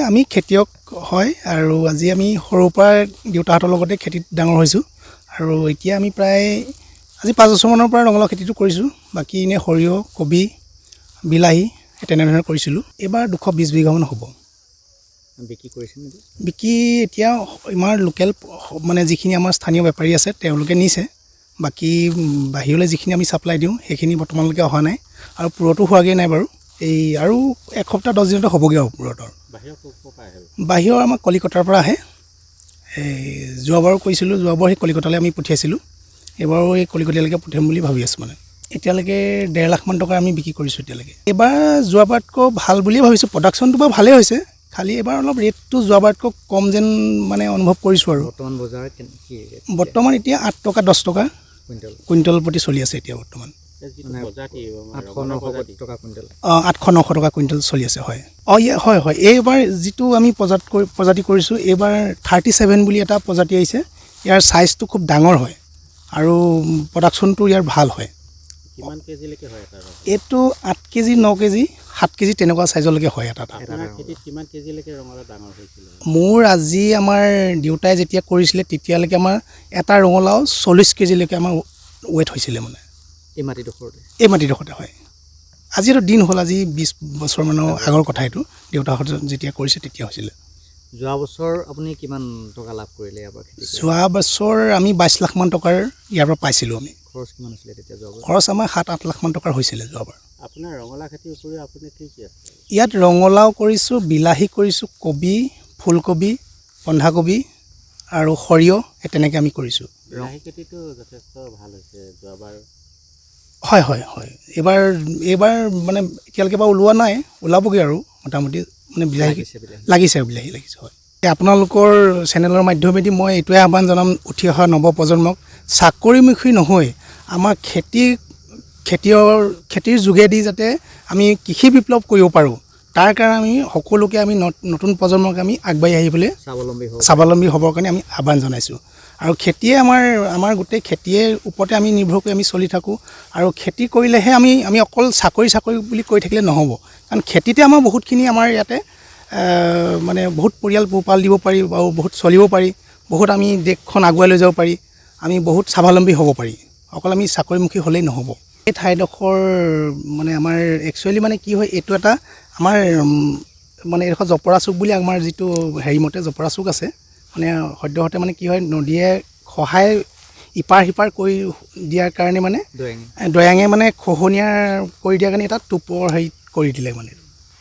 আমি খেতিয়ক হয় আৰু আজি আমি সৰুৰ পৰা দেউতাহঁতৰ লগতে খেতিত ডাঙৰ হৈছোঁ আৰু এতিয়া আমি প্ৰায় আজি 5 বছৰমানৰ পৰা ৰঙালাও খেতিটো কৰিছোঁ। বাকী এনে সৰিয়হ, কবি, বিলাহী তেনেধৰণে কৰিছিলোঁ। এইবাৰ 220 বিঘামান হ'ব। বিক্ৰী কৰিছে নেকি? বিক্ৰী এতিয়া আমাৰ লোকেল মানে যিখিনি আমাৰ স্থানীয় বেপাৰী আছে তেওঁলোকে নিছে। বাকী বাহিৰলৈ যিখিনি আমি ছাপ্লাই দিওঁ সেইখিনি বৰ্তমানলৈকে অহা নাই আৰু পুৰতো হোৱাগৈ নাই বাৰু। এই আৰু 1 সপ্তাহ 10 দিনতে হ'বগৈ আৰু পুৰতৰ। বাহিৰৰ আমাৰ কলিকতাৰ পৰা আহে। যোৱাবাৰো কৰিছিলোঁ, যোৱাবাৰ সেই কলিকতালৈ আমি পঠিয়াইছিলোঁ। এইবাৰো এই কলিকতালৈকে পঠিয়াম বুলি ভাবি আছোঁ মানে। এতিয়ালৈকে 1.5 লাখমান টকাৰ আমি বিক্ৰী কৰিছোঁ এতিয়ালৈকে। এইবাৰ যোৱাবাৰতকৈ ভাল বুলিয়ে ভাবিছোঁ, প্ৰডাকশ্যনটো বাৰু ভালেই হৈছে। খালি এইবাৰ অলপ ৰেটটো যোৱাবাৰতকৈ কম যেন মানে অনুভৱ কৰিছোঁ আৰু। বৰ্তমান বজাৰত কি ৰেট? বৰ্তমান এতিয়া 8 টকা 10 টকা কুইণ্টেল প্ৰতি চলি আছে এতিয়া বৰ্তমান। 800-900 টকা কুইণ্টেল। 800-900 টকা কুইণ্টেল চলি আছে, হয়। হয়। এইবাৰ যিটো আমি প্ৰজাতি কৰিছোঁ, এইবাৰ 37 বুলি এটা প্ৰজাতি আহিছে। ইয়াৰ ছাইজটো খুব ডাঙৰ হয় আৰু প্ৰডাকশ্যনটো ইয়াৰ ভাল হয়। কিমান কেজিলৈকে হয় এটা? এইটো 8 কেজি, 9 কেজি, 7 কেজি তেনেকুৱা ছাইজলৈকে হয় এটা। আপোনাৰ খেতিত কিমান কেজিলৈকে ৰঙালাও ডাঙৰ হৈছিলে? মোৰ আজি আমাৰ দেউতাই যেতিয়া কৰিছিলে তেতিয়ালৈকে আমাৰ এটা ৰঙালাও 40 কেজিলৈকে আমাৰ ৱেইট হৈছিলে মানে। এই মাটিডোখৰতে? এই মাটিডোখৰতে, হয়। আজি এইটো দিন হ'ল, আজি 20 বছৰমানৰ আগৰ কথা এইটো। দেউতাহঁতে যেতিয়া কৰিছে তেতিয়া হৈছিলে। যোৱা বছৰ আপুনি কিমান টকা লাভ কৰিলে ইয়াৰ পৰা খেতি? যোৱা বছৰ আমি 22 লাখমান টকাৰ ইয়াৰ পৰা পাইছিলোঁ আমি। খৰচ কিমান হৈছিলে তেতিয়া যোৱা বছৰ? খৰচ আমাৰ 7-8 লাখমান টকাৰ হৈছিলে যোৱাবাৰ। আপোনাৰ ৰঙালাও খেতিৰ উপৰিও আপুনি কি আছে? ইয়াত ৰঙালাও কৰিছোঁ, বিলাহী কৰিছোঁ, কবি, ফুলকবি, বন্ধাকবি আৰু সৰিয়হ তেনেকৈ আমি কৰিছোঁ। বিলাহী খেতিটো যথেষ্ট ভাল হৈছে যোৱাবাৰ। হয়। এইবাৰ মানে এতিয়ালৈকে বাৰু ওলোৱা নাই, ওলাবগৈ আৰু মোটামুটি মানে বিলাহী লাগিছে, হয়। আপোনালোকৰ চেনেলৰ মাধ্যমেদি মই এইটোৱে আহ্বান জনাম উঠি অহা নৱপ্ৰজন্মক, চাকৰিমুখী নহৈ আমাৰ খেতিৰ যোগেদি যাতে আমি কৃষি বিপ্লৱ কৰিব পাৰোঁ, তাৰ কাৰণে আমি সকলোকে আমি নতুন প্ৰজন্মক আমি আগবাঢ়ি আহিবলৈ স্বাৱলম্বী হ'বৰ কাৰণে আমি আহ্বান জনাইছোঁ। আৰু খেতিয়ে আমাৰ গোটেই খেতিয়ে ওপৰতে আমি নিৰ্ভৰ কৰি আমি চলি থাকোঁ আৰু খেতি কৰিলেহে আমি অকল চাকৰি বুলি কৈ থাকিলে নহ'ব। কাৰণ খেতিতে আমাৰ বহুতখিনি আমাৰ ইয়াতে মানে বহুত পৰিয়াল পোহপাল দিব পাৰি আৰু বহুত চলিব পাৰি, বহুত আমি দেশখন আগুৱাই লৈ যাব পাৰি, আমি বহুত স্বাৱলম্বী হ'ব পাৰি, অকল আমি চাকৰিমুখী হ'লেই নহ'ব। এই ঠাইডোখৰ মানে আমাৰ একচুৱেলি মানে কি হয়, এইটো এটা আমাৰ মানে এইডোখৰ জপৰা চুক বুলি আমাৰ যিটো মতে জপৰা চুক আছে, মানে সদ্যহতে মানে কি হয়, নদীয়ে সহায় ইপাৰ সিপাৰ কৰি দিয়াৰ কাৰণে মানে দৈয়াঙে মানে খহনীয়া কৰি দিয়াৰ কাৰণে এটা টোপৰ কৰি দিলে মানে।